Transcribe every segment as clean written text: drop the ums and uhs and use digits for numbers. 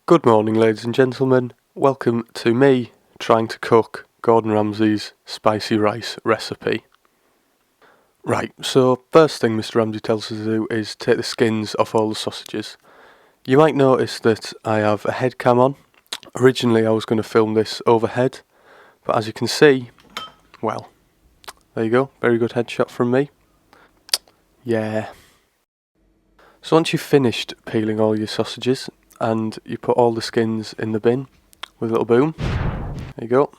Good morning, ladies and gentlemen. Welcome to me trying to cook Gordon Ramsay's spicy rice recipe. Right, so first thing Mr. Ramsay tells us to do is take the skins off all the sausages. You might notice that I have a head cam on. Originally I was going to film this overhead, but as you can see, well, there you go, very good headshot from me. Yeah. So once you've finished peeling all your sausages, and you put all the skins in the bin with a little boom. There you go.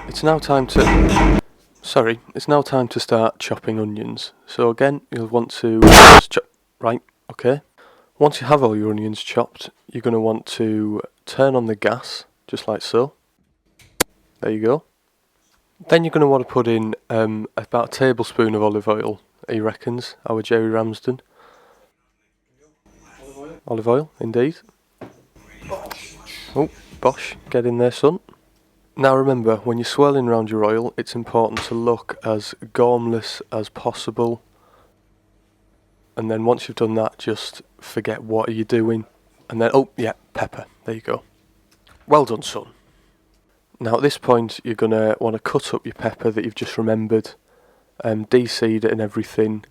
It's now time to start chopping onions. So again, you'll want to just chop. Right, okay. Once you have all your onions chopped, you're going to want to turn on the gas, just like so. There you go. Then you're going to want to put in about a tablespoon of olive oil, he reckons, our Jerry Ramsden. Olive oil, indeed. Oh, bosh, get in there, son. Now remember, when you're swirling around your oil, it's important to look as gormless as possible. And then once you've done that, just forget what are you doing. And then, oh, yeah, pepper. There you go. Well done, son. Now at this point, you're going to want to cut up your pepper that you've just remembered, de-seed it and everything,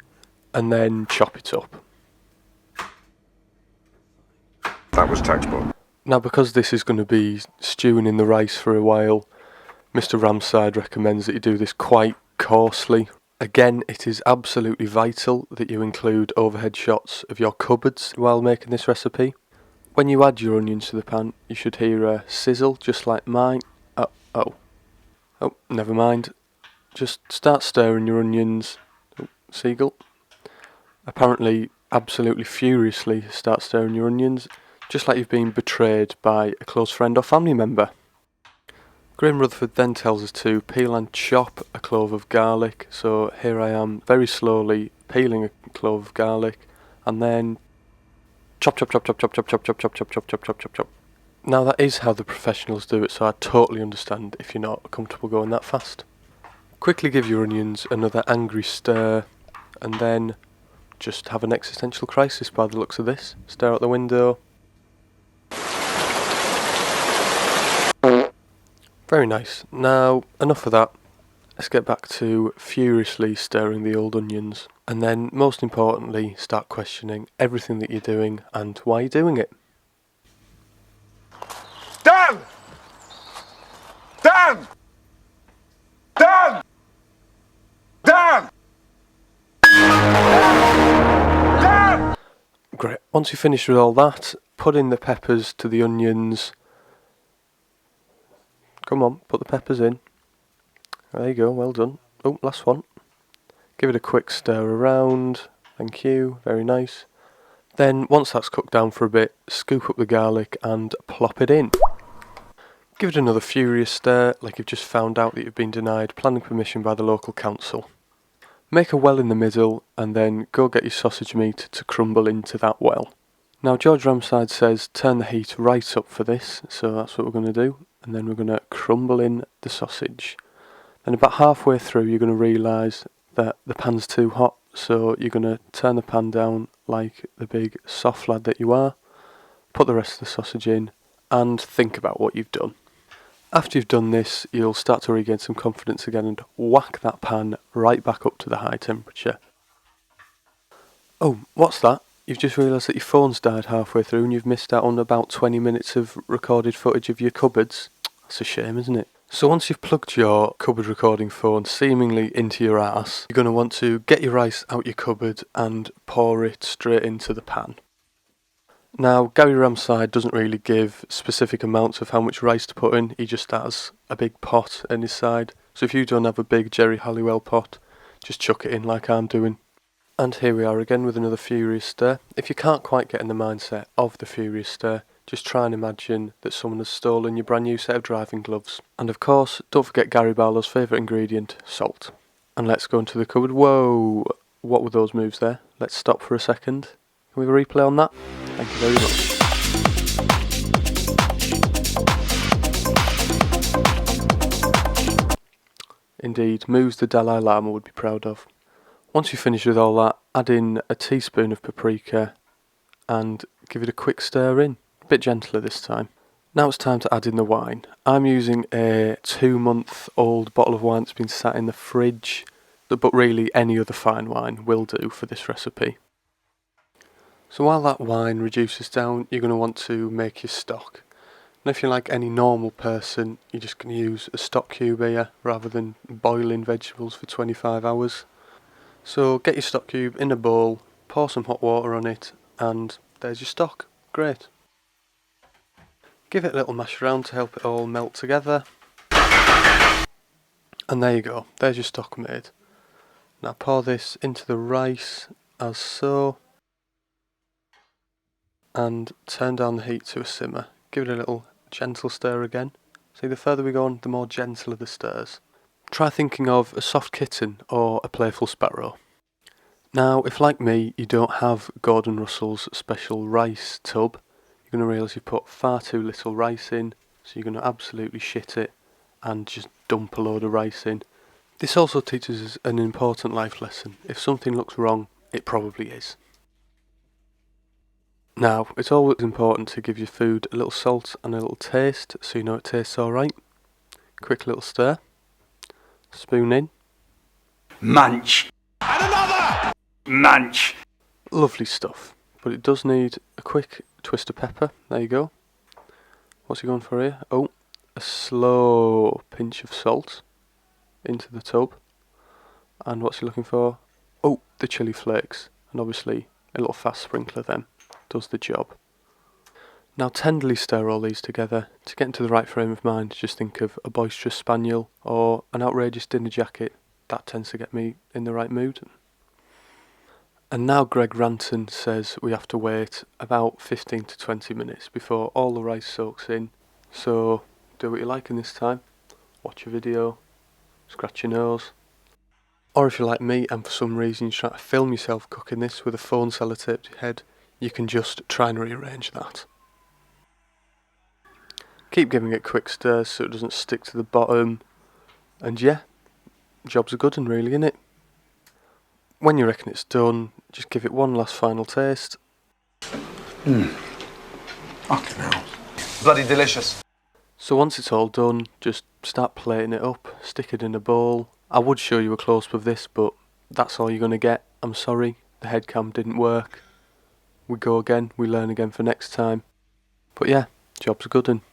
and then chop it up. That was textbook. Now because this is going to be stewing in the rice for a while, Mr. Ramsay's recommends that you do this quite coarsely. Again, it is absolutely vital that you include overhead shots of your cupboards while making this recipe. When you add your onions to the pan, you should hear a sizzle just like mine. Oh, never mind. Just start stirring your onions. Oh, seagull. Apparently, absolutely furiously start stirring your onions, just like you've been betrayed by a close friend or family member. Graham Rutherford then tells us to peel and chop a clove of garlic, so here I am very slowly peeling a clove of garlic, and then chop. Now that is how the professionals do it, so I totally understand if you're not comfortable going that fast. Quickly give your onions another angry stir, and then just have an existential crisis by the looks of this. Stare out the window. Very nice. Now, enough of that. Let's get back to furiously stirring the old onions. And then, most importantly, start questioning everything that you're doing and why you're doing it. Dan! Dan! Dan! Dan! Dan! Great. Once you're finished with all that, put in the peppers to the onions. Come on, put the peppers in. There you go, well done. Oh, last one. Give it a quick stir around. Thank you, very nice. Then, once that's cooked down for a bit, scoop up the garlic and plop it in. Give it another furious stir, like you've just found out that you've been denied planning permission by the local council. Make a well in the middle, and then go get your sausage meat to crumble into that well. Now, George Ramsay's says turn the heat right up for this, so that's what we're going to do. And then we're going to crumble in the sausage. Then about halfway through you're going to realise that the pan's too hot, so you're going to turn the pan down like the big soft lad that you are, put the rest of the sausage in, and think about what you've done. After you've done this, you'll start to regain some confidence again and whack that pan right back up to the high temperature. Oh, what's that? You've just realised that your phone's died halfway through and you've missed out on about 20 minutes of recorded footage of your cupboards. That's a shame, isn't it? So once you've plugged your cupboard recording phone seemingly into your ass, you're going to want to get your rice out your cupboard and pour it straight into the pan. Now, Gary Ramsay doesn't really give specific amounts of how much rice to put in, he just has a big pot in his side. So if you don't have a big Jerry Halliwell pot, just chuck it in like I'm doing. And here we are again with another furious stir. If you can't quite get in the mindset of the furious stir, just try and imagine that someone has stolen your brand new set of driving gloves. And of course, don't forget Gary Barlow's favourite ingredient, salt. And let's go into the cupboard. Whoa! What were those moves there? Let's stop for a second. Can we have a replay on that? Thank you very much. Indeed, moves the Dalai Lama would be proud of. Once you finish with all that, add in a teaspoon of paprika and give it a quick stir in. Bit gentler this time. Now it's time to add in the wine. I'm using a 2-month-old bottle of wine that's been sat in the fridge, but really any other fine wine will do for this recipe. So while that wine reduces down, you're going to want to make your stock. And if you're like any normal person, you're just going to use a stock cube here rather than boiling vegetables for 25 hours. So get your stock cube in a bowl, pour some hot water on it, and there's your stock. Great. Give it a little mash around to help it all melt together. And there you go, there's your stock made. Now pour this into the rice as so, and turn down the heat to a simmer. Give it a little gentle stir again. See, the further we go on, the more gentler the stirs. Try thinking of a soft kitten or a playful sparrow. Now, if like me, you don't have Gordon Russell's special rice tub, you're going to realise you've put far too little rice in, so you're going to absolutely shit it and just dump a load of rice in. This also teaches us an important life lesson. If something looks wrong, it probably is. Now, it's always important to give your food a little salt and a little taste so you know it tastes alright. Quick little stir. Spoon in. Munch. And another! Munch. Lovely stuff. But it does need a quick twist of pepper. There you go. What's he going for here? Oh, a slow pinch of salt into the tub. And what's he looking for? Oh, the chilli flakes. And obviously a little fast sprinkler then does the job. Now tenderly stir all these together. To get into the right frame of mind, just think of a boisterous spaniel or an outrageous dinner jacket. That tends to get me in the right mood. And now Greg Ranton says we have to wait about 15 to 20 minutes before all the rice soaks in. So do what you like in this time. Watch a video, scratch your nose. Or if you're like me and for some reason you're trying to film yourself cooking this with a phone sellotaped to your head, you can just try and rearrange that. Keep giving it quick stirs so it doesn't stick to the bottom. And yeah, job's a good one really, innit? When you reckon it's done, just give it one last final taste. Fucking hell. Bloody delicious. So once it's all done, just start plating it up, stick it in a bowl. I would show you a close-up of this, but that's all you're going to get. I'm sorry, the head cam didn't work. We go again, we learn again for next time. But yeah, job's a good one.